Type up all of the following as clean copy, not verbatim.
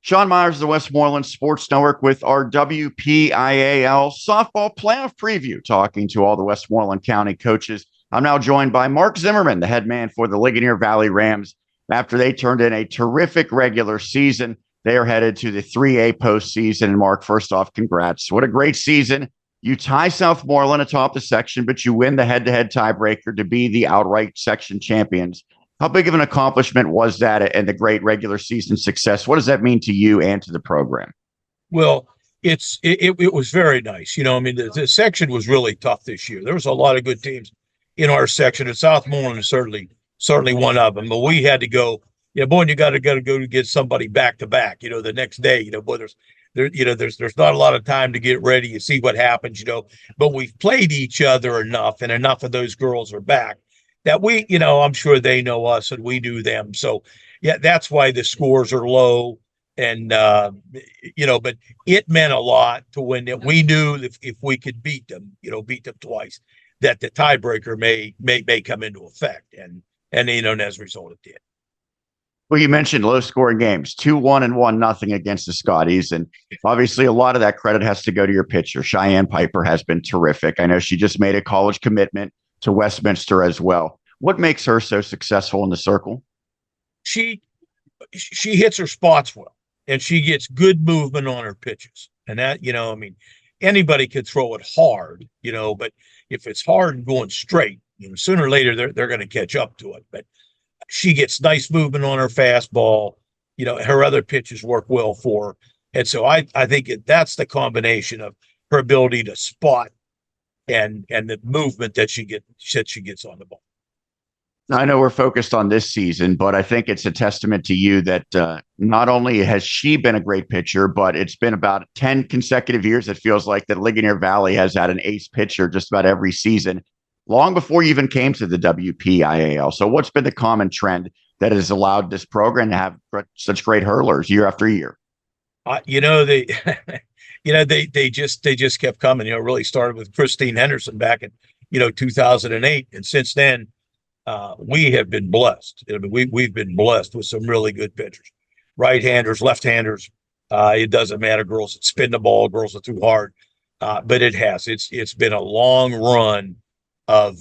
Sean Myers of the Westmoreland Sports Network with our WPIAL softball playoff preview, talking to all the Westmoreland County coaches. I'm now joined by Mark Zimmerman, the head man for the Ligonier Valley Rams. After they turned in a terrific regular season, they are headed to the 3A postseason. And Mark, first off, congrats. What a great season. You tie Southmoreland atop the section, but you win the head-to-head tiebreaker to be the outright section champions. How big of an accomplishment was that and the great regular season success? What does that mean to you and to the program? Well, it was very nice. The section was really tough this year. There was a lot of good teams in our section, and Southmoreland is certainly one of them. But we had to go, boy, you got to go to get somebody back to back. The next day, boy, there's not a lot of time to get ready. You see what happens, But we've played each other enough, and enough of those girls are back that I'm sure they know us and we do them. So yeah, that's why the scores are low. And but it meant a lot to win it. We knew if we could beat them twice, that the tiebreaker may come into effect. And as a result, it did. Well, you mentioned low scoring games, 2-1 and 1-0 against the Scotties. And obviously a lot of that credit has to go to your pitcher. Cheyenne Piper has been terrific. I know she just made a college commitment to Westminster as well. What makes her so successful in the circle? She hits her spots well, and she gets good movement on her pitches. And that, anybody could throw it hard, but if it's hard and going straight, sooner or later they're going to catch up to it. But she gets nice movement on her fastball. Her other pitches work well for her. And so I think that's the combination of her ability to spot and the movement that she gets on the ball. I know we're focused on this season, but I think it's a testament to you that not only has she been a great pitcher, but it's been about 10 consecutive years. It feels like that Ligonier Valley has had an ace pitcher just about every season, long before you even came to the WPIAL. So what's been the common trend that has allowed this program to have such great hurlers year after year? They they just kept coming. Really started with Christine Henderson back in 2008, and since then we have been blessed. We've been blessed with some really good pitchers, right-handers, left-handers. It doesn't matter, girls that spin the ball, girls that too hard, but it's been a long run of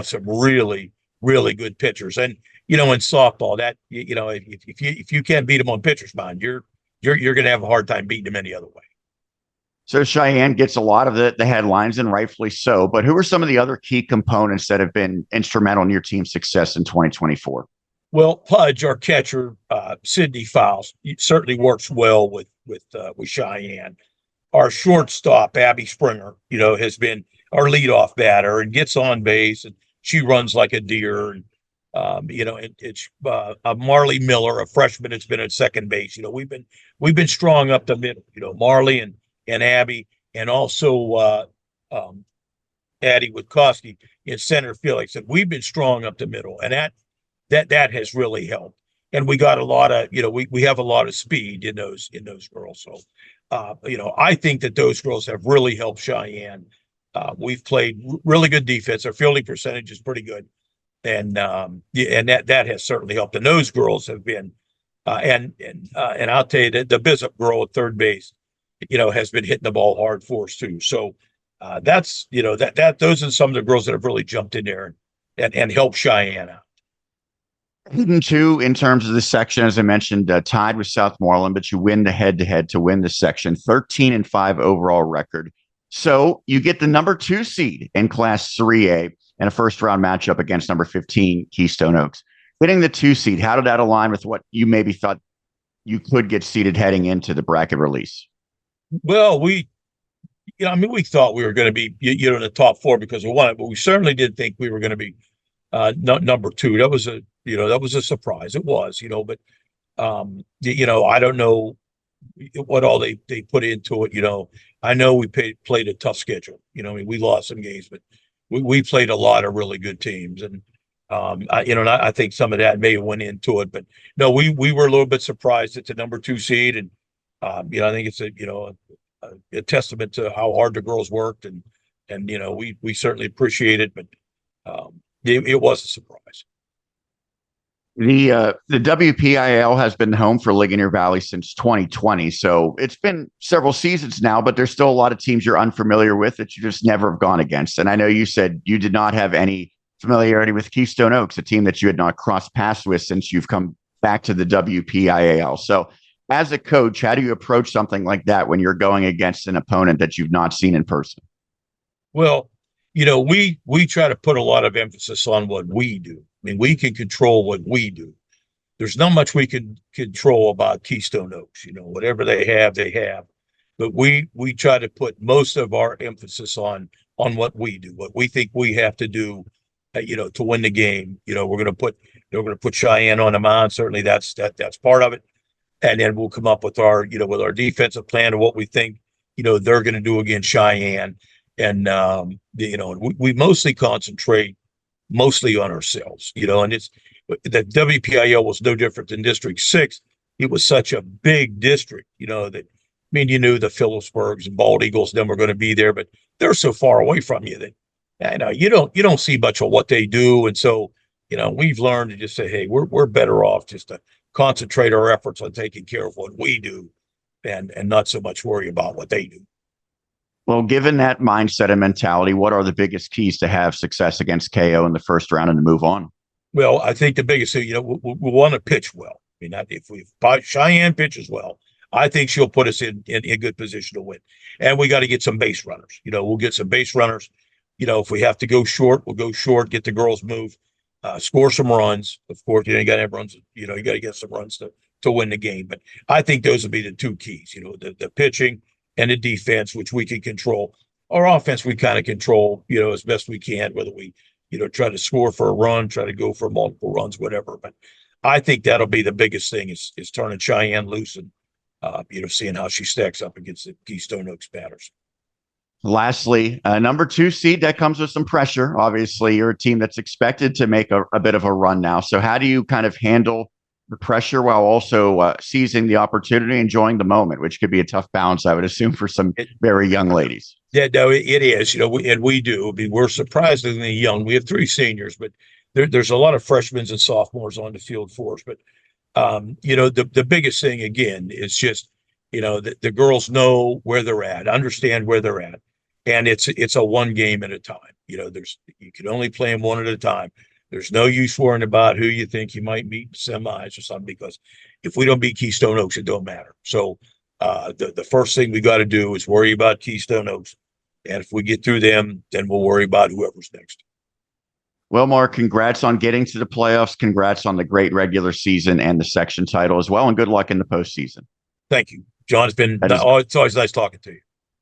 some really good pitchers. And in softball, that if you can't beat them on pitcher's mound, you're going to have a hard time beating them any other way. So Cheyenne gets a lot of the headlines, and rightfully so. But who are some of the other key components that have been instrumental in your team's success in 2024? Well, Pudge, our catcher, Sydney Fowles, certainly works well with Cheyenne. Our shortstop, Abby Springer, has been our leadoff batter and gets on base, and she runs like a deer. And it's Marley Miller, a freshman, that's been at second base. We've been strong up the middle. Marley and Abby, and also Addie Witkowski in center field. Like I said, we've been strong up the middle, and that has really helped. And we got a lot of, we have a lot of speed in those girls. So, I think that those girls have really helped Cheyenne. We've played really good defense. Our fielding percentage is pretty good, and that has certainly helped. And those girls have been, and I'll tell you that the Bishop girl at third base, has been hitting the ball hard for us too. So that's those are some of the girls that have really jumped in there and helped Cheyenne out. Hidden two in terms of the section, as I mentioned, tied with Southmoreland, but you win the head-to-head to win the section, 13-5 overall record. So you get the number 2 seed in Class 3A and a first-round matchup against number 15 Keystone Oaks. Getting the 2 seed, how did that align with what you maybe thought you could get seeded heading into the bracket release? Well, we thought we were going to be, in the top 4 because we won it, but we certainly didn't think we were going to be number 2. That was a surprise. It was, but I don't know what all they put into it. I know we played a tough schedule. We lost some games, but we played a lot of really good teams, and I think some of that may have went into it. But no, we were a little bit surprised at the number 2 seed, and I think it's a testament to how hard the girls worked, and we certainly appreciate it, but it was a surprise. The WPIAL has been home for Ligonier Valley since 2020, so it's been several seasons now. But there's still a lot of teams you're unfamiliar with that you just never have gone against. And I know you said you did not have any familiarity with Keystone Oaks, a team that you had not crossed paths with since you've come back to the WPIAL. So, as a coach, how do you approach something like that when you're going against an opponent that you've not seen in person? Well, we try to put a lot of emphasis on what we do. I mean, we can control what we do. There's not much we can control about Keystone Oaks. Whatever they have, they have. But we try to put most of our emphasis on what we do, what we think we have to do, to win the game. We're going to put Cheyenne on the mound. Certainly, that's part of it. And then we'll come up with our defensive plan and what we think they're going to do against Cheyenne. And we mostly concentrate mostly on ourselves, and it's the WPIL was no different than District 6. It was such a big district, that you knew the Phillipsburgs and Bald Eagles then were going to be there, but they're so far away from you that you don't see much of what they do. And so, we've learned to just say, hey, we're better off just to concentrate our efforts on taking care of what we do and not so much worry about what they do. Well, given that mindset and mentality, what are the biggest keys to have success against KO in the first round and to move on? Well, I think the biggest thing, we want to pitch well. I mean, if Cheyenne pitches well, I think she'll put us in a good position to win. And we got to get some base runners. We'll get some base runners. If we have to go short, we'll go short, get the girls moved, score some runs. Of course, you got to have runs. You got to get some runs to win the game. But I think those will be the two keys, the pitching and the defense, which we can control. Our offense, we kind of control, as best we can, whether we, try to score for a run, try to go for multiple runs, whatever. But I think that'll be the biggest thing is turning Cheyenne loose and, seeing how she stacks up against the Keystone Oaks batters. Lastly, number 2 seed, that comes with some pressure. Obviously, you're a team that's expected to make a bit of a run now. So how do you kind of handle the pressure while also seizing the opportunity, enjoying the moment, which could be a tough balance, I would assume, for some very young ladies? Yeah, no, it is, and we do. I mean, we're surprisingly young. We have 3 seniors, but there's a lot of freshmen and sophomores on the field for us. But, the biggest thing, again, is just, the girls know where they're at, understand where they're at. And it's a one game at a time. You can only play them one at a time. There's no use worrying about who you think you might meet in semis or something, because if we don't beat Keystone Oaks, it don't matter. So the first thing we got to do is worry about Keystone Oaks. And if we get through them, then we'll worry about whoever's next. Well, Mark, congrats on getting to the playoffs. Congrats on the great regular season and the section title as well. And good luck in the postseason. Thank you, John. It's always nice talking to you.